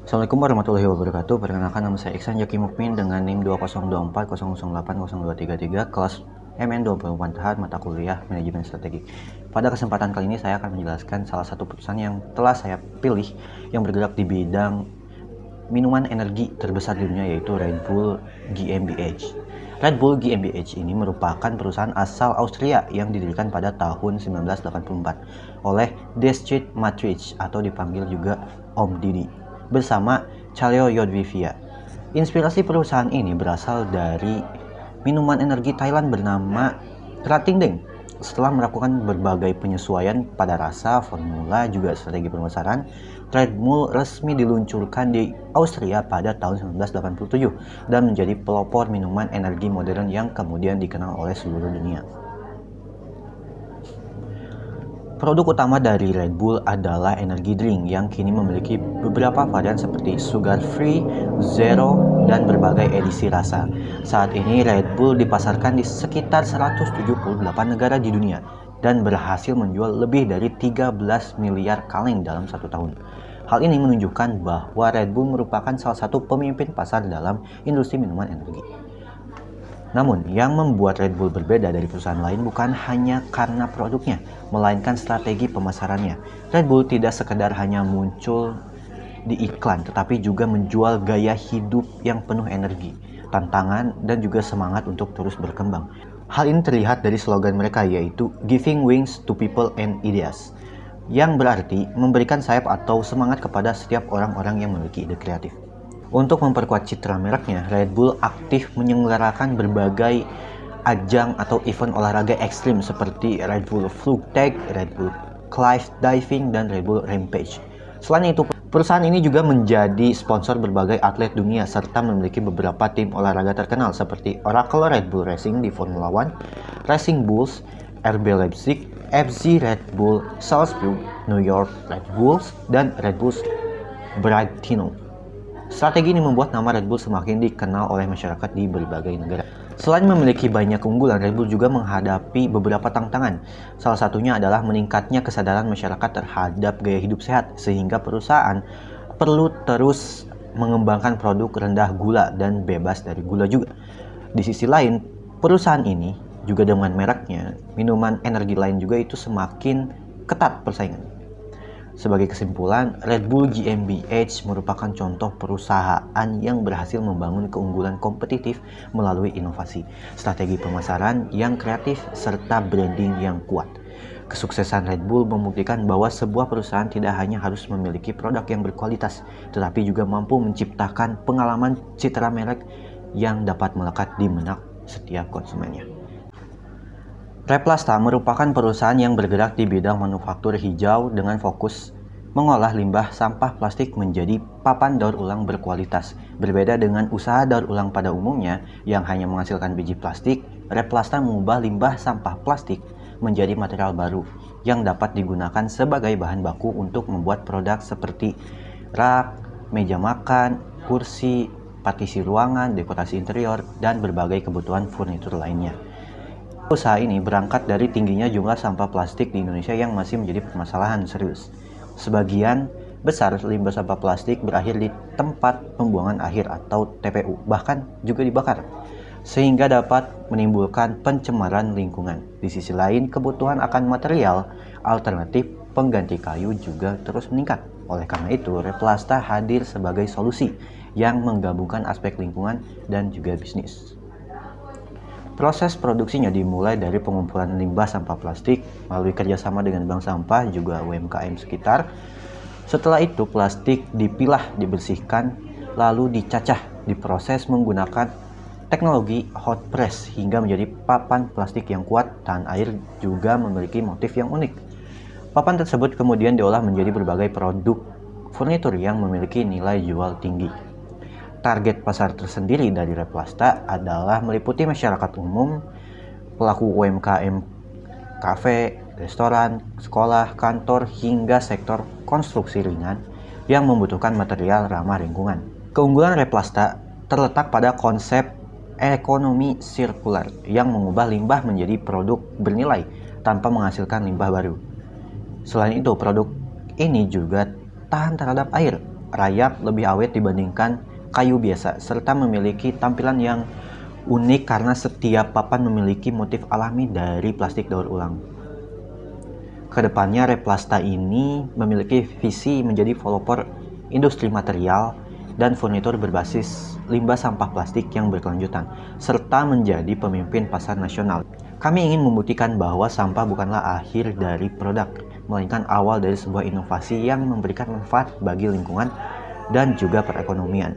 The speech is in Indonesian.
Assalamualaikum warahmatullahi wabarakatuh. Perkenalkan, nama saya Iksan Jaki Mukmin dengan NIM 20240080080233, kelas MN24 Tahap mata kuliah Manajemen Strategi. Pada kesempatan kali ini saya akan menjelaskan salah satu perusahaan yang telah saya pilih yang bergerak di bidang minuman energi terbesar di dunia, yaitu Red Bull GmbH. Red Bull GmbH ini merupakan perusahaan asal Austria yang didirikan pada tahun 1984 oleh Deschiet Matrix atau dipanggil juga Om Didi bersama Chaleo Yodvivia. Inspirasi perusahaan ini berasal dari minuman energi Thailand bernama Kratingdeng. Setelah melakukan berbagai penyesuaian pada rasa, formula, juga strategi pemasaran, Red Bull resmi diluncurkan di Austria pada tahun 1987 dan menjadi pelopor minuman energi modern yang kemudian dikenal oleh seluruh dunia. Produk utama dari Red Bull adalah energy drink yang kini memiliki beberapa varian seperti sugar free, zero, dan berbagai edisi rasa. Saat ini Red Bull dipasarkan di sekitar 178 negara di dunia dan berhasil menjual lebih dari 13 miliar kaleng dalam satu tahun. Hal ini menunjukkan bahwa Red Bull merupakan salah satu pemimpin pasar dalam industri minuman energi. Namun, yang membuat Red Bull berbeda dari perusahaan lain bukan hanya karena produknya, melainkan strategi pemasarannya. Red Bull tidak sekedar hanya muncul di iklan, tetapi juga menjual gaya hidup yang penuh energi, tantangan, dan juga semangat untuk terus berkembang. Hal ini terlihat dari slogan mereka, yaitu Giving Wings to People and Ideas, yang berarti memberikan sayap atau semangat kepada setiap orang-orang yang memiliki ide kreatif. Untuk memperkuat citra mereknya, Red Bull aktif menyelenggarakan berbagai ajang atau event olahraga ekstrim seperti Red Bull Fluke Tag, Red Bull Cliff Diving, dan Red Bull Rampage. Selain itu, perusahaan ini juga menjadi sponsor berbagai atlet dunia serta memiliki beberapa tim olahraga terkenal seperti Oracle Red Bull Racing di Formula One, Racing Bulls, RB Leipzig, FC Red Bull Salzburg, New York Red Bulls, dan Red Bull Bragantino. Strategi ini membuat nama Red Bull semakin dikenal oleh masyarakat di berbagai negara. Selain memiliki banyak keunggulan, Red Bull juga menghadapi beberapa tantangan. Salah satunya adalah meningkatnya kesadaran masyarakat terhadap gaya hidup sehat, sehingga perusahaan perlu terus mengembangkan produk rendah gula dan bebas dari gula juga. Di sisi lain, perusahaan ini juga dengan mereknya, minuman energi lain juga itu semakin ketat persaingan. Sebagai kesimpulan, Red Bull GmbH merupakan contoh perusahaan yang berhasil membangun keunggulan kompetitif melalui inovasi, strategi pemasaran yang kreatif, serta branding yang kuat. Kesuksesan Red Bull membuktikan bahwa sebuah perusahaan tidak hanya harus memiliki produk yang berkualitas, tetapi juga mampu menciptakan pengalaman citra merek yang dapat melekat di benak setiap konsumennya. Replasta merupakan perusahaan yang bergerak di bidang manufaktur hijau dengan fokus mengolah limbah sampah plastik menjadi papan daur ulang berkualitas. Berbeda dengan usaha daur ulang pada umumnya yang hanya menghasilkan biji plastik, Replasta mengubah limbah sampah plastik menjadi material baru yang dapat digunakan sebagai bahan baku untuk membuat produk seperti rak, meja makan, kursi, partisi ruangan, dekorasi interior, dan berbagai kebutuhan furnitur lainnya. Usaha ini berangkat dari tingginya jumlah sampah plastik di Indonesia yang masih menjadi permasalahan serius. Sebagian besar limbah sampah plastik berakhir di tempat pembuangan akhir atau TPU, bahkan juga dibakar, sehingga dapat menimbulkan pencemaran lingkungan. Di sisi lain, kebutuhan akan material alternatif pengganti kayu juga terus meningkat. Oleh karena itu, Replasta hadir sebagai solusi yang menggabungkan aspek lingkungan dan juga bisnis. Proses produksinya dimulai dari pengumpulan limbah sampah plastik melalui kerjasama dengan bank sampah juga UMKM sekitar. Setelah itu plastik dipilah, dibersihkan, lalu dicacah, diproses menggunakan teknologi hot press hingga menjadi papan plastik yang kuat, tahan air, juga memiliki motif yang unik. Papan tersebut kemudian diolah menjadi berbagai produk furnitur yang memiliki nilai jual tinggi. Target pasar tersendiri dari Replasta adalah meliputi masyarakat umum, pelaku UMKM, kafe, restoran, sekolah, kantor, hingga sektor konstruksi ringan yang membutuhkan material ramah lingkungan. Keunggulan Replasta terletak pada konsep ekonomi sirkular yang mengubah limbah menjadi produk bernilai tanpa menghasilkan limbah baru. Selain itu, produk ini juga tahan terhadap air, rayap, lebih awet dibandingkan kayu biasa, serta memiliki tampilan yang unik karena setiap papan memiliki motif alami dari plastik daur ulang. Kedepannya, Replasta ini memiliki visi menjadi developer industri material dan furnitur berbasis limbah sampah plastik yang berkelanjutan, serta menjadi pemimpin pasar nasional. Kami ingin membuktikan bahwa sampah bukanlah akhir dari produk, melainkan awal dari sebuah inovasi yang memberikan manfaat bagi lingkungan dan juga perekonomian.